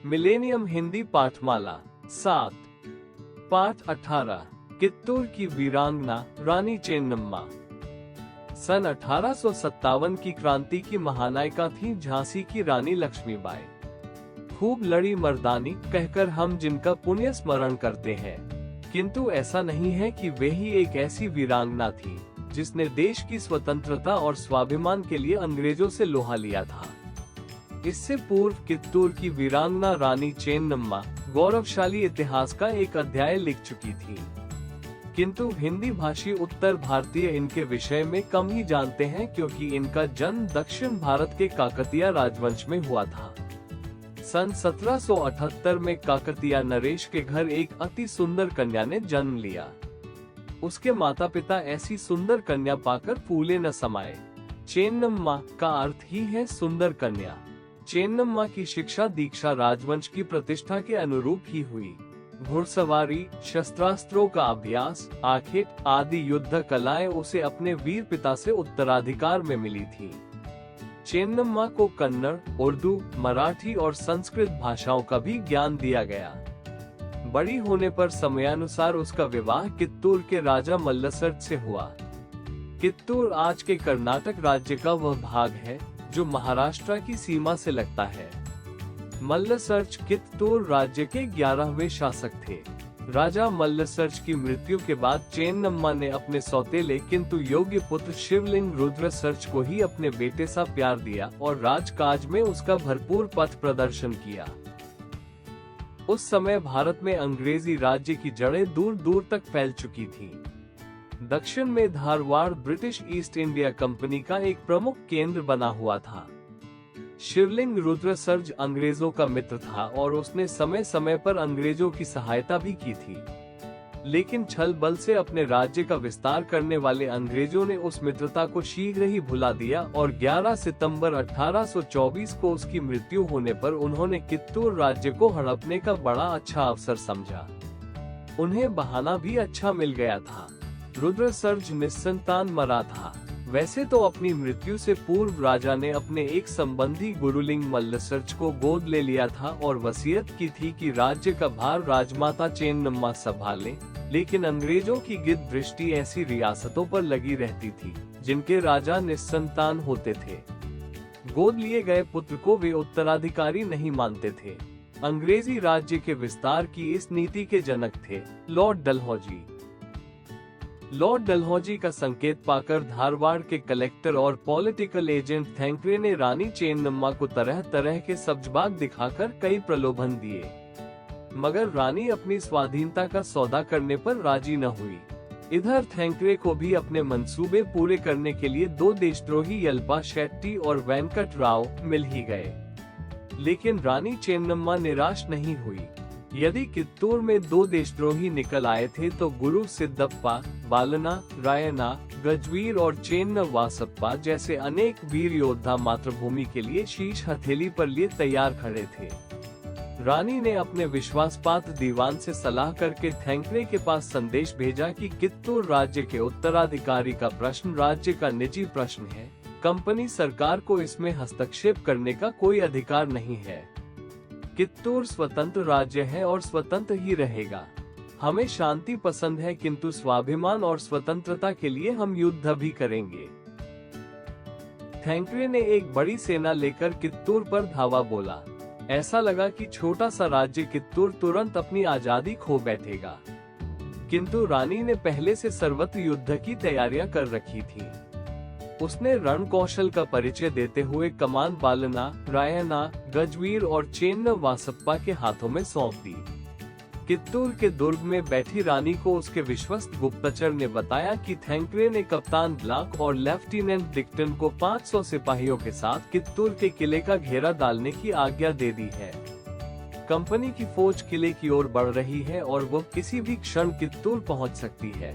Millennium Hindi पाठमाला 7 पाठ 18 कित्तूर की वीरांगना रानी चेन्नम्मा। सन 1857 की क्रांति की महानायिका थी झांसी की रानी लक्ष्मीबाई। खूब लड़ी मर्दानी कहकर हम जिनका पुण्य स्मरण करते हैं, किंतु ऐसा नहीं है कि वे ही एक ऐसी वीरांगना थी जिसने देश की स्वतंत्रता और स्वाभिमान के लिए अंग्रेजों से लोहा लिया था। इससे पूर्व कित्तूर की वीरांगना रानी चेन्नम्मा गौरवशाली इतिहास का एक अध्याय लिख चुकी थी, किंतु हिंदी भाषी उत्तर भारतीय इनके विषय में कम ही जानते हैं, क्योंकि इनका जन्म दक्षिण भारत के काकतीय राजवंश में हुआ था। सन 1778 में काकतीय नरेश के घर एक अति सुंदर कन्या ने जन्म लिया। उसके माता पिता ऐसी सुंदर कन्या पाकर फूले न समाये। चेन्नम्मा का अर्थ ही है सुंदर कन्या। चेन्नम्मा की शिक्षा दीक्षा राजवंश की प्रतिष्ठा के अनुरूप ही हुई। घुड़सवारी, शस्त्रास्त्रों का अभ्यास, आखेट आदि युद्ध कलाएं उसे अपने वीर पिता से उत्तराधिकार में मिली थी। चेन्नम्मा को कन्नड़, उर्दू, मराठी और संस्कृत भाषाओं का भी ज्ञान दिया गया। बड़ी होने पर समयानुसार उसका विवाह कित्तूर के राजा मल्लसर्च से हुआ। कित्तूर आज के कर्नाटक राज्य का वह भाग है जो महाराष्ट्र की सीमा से लगता है। मल्लसर्च कित्तूर राज्य के 11वें शासक थे। राजा मल्लसर्च की मृत्यु के बाद चेन्नम्मा ने अपने सौतेले किंतु योग्य पुत्र शिवलिंग रुद्रसर्च को ही अपने बेटे सा प्यार दिया और राजकाज में उसका भरपूर पथ प्रदर्शन किया। उस समय भारत में अंग्रेजी राज्य की जड़ें दूर दूर तक फैल चुकी थीं। दक्षिण में Dharwad British east India company का एक प्रमुख केंद्र बना हुआ था। शिवलिंग रुद्रसर्ज अंग्रेजों का मित्र था और उसने समय समय पर अंग्रेजों की सहायता भी की थी, लेकिन छल बल से अपने राज्य का विस्तार करने वाले अंग्रेजों ने उस मित्रता को शीघ्र ही भुला दिया और 11 सितंबर 1824 को उसकी मृत्यु होने पर उन्होंने कित्तूर राज्य को हड़पने का बड़ा अच्छा अवसर समझा। उन्हें बहाना भी अच्छा मिल गया था। रुद्रसर्ज निस्संतान मरा था। वैसे तो अपनी मृत्यु से पूर्व राजा ने अपने एक संबंधी गुरुलिंग मल्लसर्च को गोद ले लिया था और वसीयत की थी कि राज्य का भार राजमाता चेन्नम्मा संभाले, लेकिन अंग्रेजों की गिद्ध दृष्टि ऐसी रियासतों पर लगी रहती थी जिनके राजा निस्संतान होते थे। गोद लिए गए पुत्र को वे उत्तराधिकारी नहीं मानते थे। अंग्रेजी राज्य के विस्तार की इस नीति के जनक थे लॉर्ड डलहौजी। लॉर्ड डलहौजी का संकेत पाकर धारवाड़ के कलेक्टर और पॉलिटिकल एजेंट थैंकरे ने रानी चेन्नम्मा को तरह तरह के सब्जबाग दिखाकर कई प्रलोभन दिए, मगर रानी अपनी स्वाधीनता का सौदा करने पर राजी न हुई। इधर थैंकरे को भी अपने मंसूबे पूरे करने के लिए 2 देशद्रोही यल्पा शेट्टी और वेंकट राव मिल ही गए, लेकिन रानी चेन्नम्मा निराश नहीं हुई। यदि कित्तूर में 2 देशद्रोही निकल आए थे तो गुरु सिद्धप्पा, बालना, रायना, गजवीर और चेन्न वासप्पा जैसे अनेक वीर योद्धा मातृभूमि के लिए शीश हथेली पर लिए तैयार खड़े थे। रानी ने अपने विश्वासपात्र दीवान से सलाह करके थैंकरे के पास संदेश भेजा कि कित्तूर राज्य के उत्तराधिकारी का प्रश्न राज्य का निजी प्रश्न है। कंपनी सरकार को इसमें हस्तक्षेप करने का कोई अधिकार नहीं है। कित्तूर स्वतंत्र राज्य है और स्वतंत्र ही रहेगा। हमें शांति पसंद है, किंतु स्वाभिमान और स्वतंत्रता के लिए हम युद्ध भी करेंगे। थैंकरे ने एक बड़ी सेना लेकर कित्तूर पर धावा बोला। ऐसा लगा कि छोटा सा राज्य कित्तूर तुरंत अपनी आजादी खो बैठेगा, किंतु रानी ने पहले से सर्वत्र युद्ध की तैयारियां कर रखी थी। उसने रण कौशल का परिचय देते हुए कमान बालना, रायना, गजवीर और चेन्न वासप्पा के हाथों में सौंप दी। कित्तूर के दुर्ग में बैठी रानी को उसके विश्वस्त गुप्तचर ने बताया कि थैंकरे ने कप्तान ब्लैक और लेफ्टिनेंट डिक्टन को 500 सिपाहियों के साथ कित्तूर के किले का घेरा डालने की आज्ञा दे दी है। कंपनी की फौज किले की ओर बढ़ रही है और वह किसी भी क्षण कित्तूर पहुंच सकती है।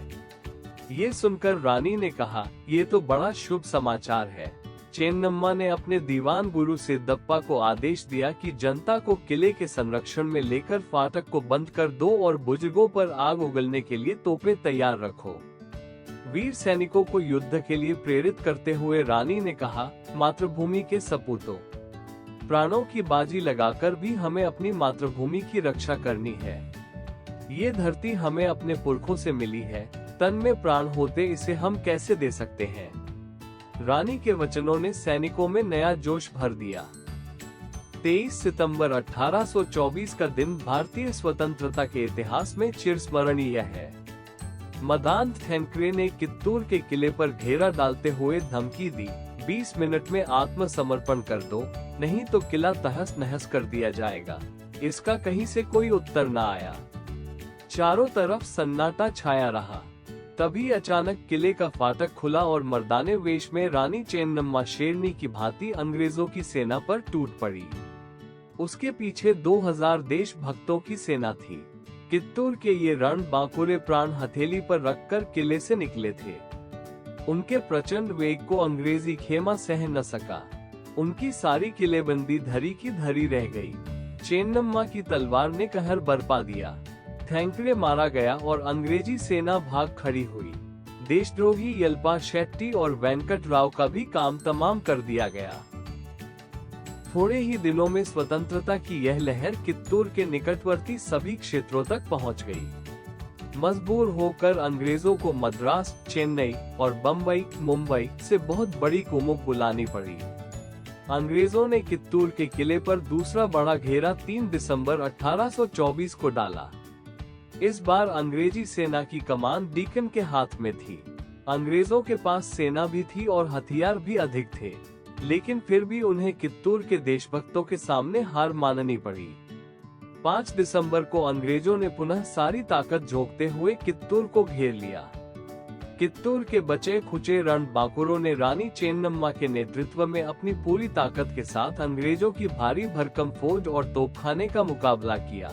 ये सुनकर रानी ने कहा, ये तो बड़ा शुभ समाचार है। चेन्नम्मा ने अपने दीवान गुरु सिद्धप्पा को आदेश दिया कि जनता को किले के संरक्षण में लेकर फाटक को बंद कर दो और बुजुर्गों पर आग उगलने के लिए तोपें तैयार रखो। वीर सैनिकों को युद्ध के लिए प्रेरित करते हुए रानी ने कहा, मातृभूमि के सपूतों, प्राणों की बाजी लगाकर भी हमें अपनी मातृभूमि की रक्षा करनी है। ये धरती हमें अपने पुरखों से मिली है, तन में प्राण होते इसे हम कैसे दे सकते हैं। रानी के वचनों ने सैनिकों में नया जोश भर दिया। 23 सितंबर 1824 का दिन भारतीय स्वतंत्रता के इतिहास में चिरस्मरणीय है। मदान थैंकरे ने कित्तूर के किले पर घेरा डालते हुए धमकी दी, 20 मिनट में आत्मसमर्पण कर दो, नहीं तो किला तहस नहस कर दिया जाएगा। इसका कहीं से कोई उत्तर न आया। चारों तरफ सन्नाटा छाया रहा। तभी अचानक किले का फाटक खुला और मर्दाने वेश में रानी चेन्नम्मा शेरनी की भांति अंग्रेजों की सेना पर टूट पड़ी। उसके पीछे 2000 देशभक्तों की सेना थी। कित्तूर के ये रणबांकुरे प्राण हथेली पर रखकर किले से निकले थे। उनके प्रचंड वेग को अंग्रेजी खेमा सह न सका। उनकी सारी किलेबंदी धरी की धरी रह गई। चेन्नम्मा की तलवार ने कहर बरपा दिया। थैंकरे मारा गया और अंग्रेजी सेना भाग खड़ी हुई। देशद्रोही यल्पा शेट्टी और वेंकट राव का भी काम तमाम कर दिया गया। थोड़े ही दिनों में स्वतंत्रता की यह लहर कित्तूर के निकटवर्ती सभी क्षेत्रों तक पहुंच गई। मजबूर होकर अंग्रेजों को मद्रास, चेन्नई और बम्बई, मुंबई से बहुत बड़ी कुमुक बुलानी पड़ी। अंग्रेजों ने कित्तूर के किले पर दूसरा बड़ा घेरा 3 दिसंबर 1824 को डाला। इस बार अंग्रेजी सेना की कमान डीकन के हाथ में थी। अंग्रेजों के पास सेना भी थी और हथियार भी अधिक थे, लेकिन फिर भी उन्हें कित्तूर के देशभक्तों के सामने हार माननी पड़ी। 5 दिसंबर को अंग्रेजों ने पुनः सारी ताकत झोंकते हुए कित्तूर को घेर लिया। कित्तूर के बचे खुचे रणबांकुरों ने रानी चेन्नम्मा के नेतृत्व में अपनी पूरी ताकत के साथ अंग्रेजों की भारी भरकम फौज और तोपखाने का मुकाबला किया।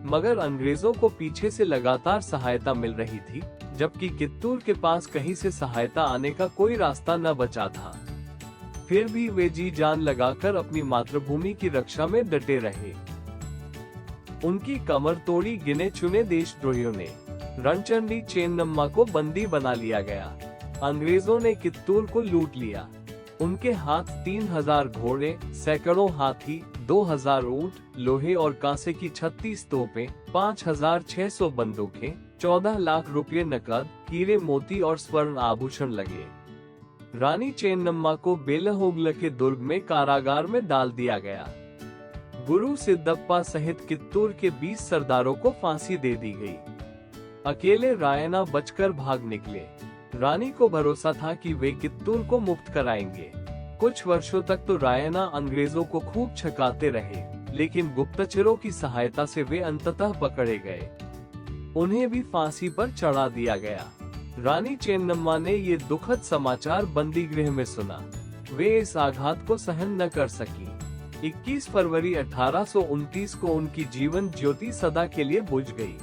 मगर अंग्रेजों को पीछे से लगातार सहायता मिल रही थी, जबकि कित्तूर के पास कहीं से सहायता आने का कोई रास्ता न बचा था। फिर भी वे जी जान लगाकर अपनी मातृभूमि की रक्षा में डटे रहे। उनकी कमर तोड़ी गिने चुने देशद्रोहियों ने। रणचंडी चेन्नम्मा को बंदी बना लिया गया। अंग्रेजों ने कित्तूर को लूट लिया। उनके हाथ 3000 घोड़े, सैकड़ों हाथी, 2000 ऊंट, लोहे और कांसे की 36 तोपें, 5600 बंदूकें, 14 लाख रुपए नकद, हीरे मोती और स्वर्ण आभूषण लगे। रानी चेन्नम्मा को बेलहोगल के दुर्ग में कारागार में डाल दिया गया। गुरु सिद्धप्पा सहित कित्तूर के 20 सरदारों को फांसी दे दी गई। अकेले रायना बचकर भाग निकले। रानी को भरोसा था कि वे कित्तूर को मुक्त कराएंगे। कुछ वर्षों तक तो रायना अंग्रेजों को खूब छकाते रहे, लेकिन गुप्तचरों की सहायता से वे अंततः पकड़े गए। उन्हें भी फांसी पर चढ़ा दिया गया। रानी चेन्नम्मा ने ये दुखद समाचार बंदी गृह में सुना। वे इस आघात को सहन न कर सकी। 21 फरवरी 1829 को उनकी जीवन ज्योति सदा के लिए बुझ गई।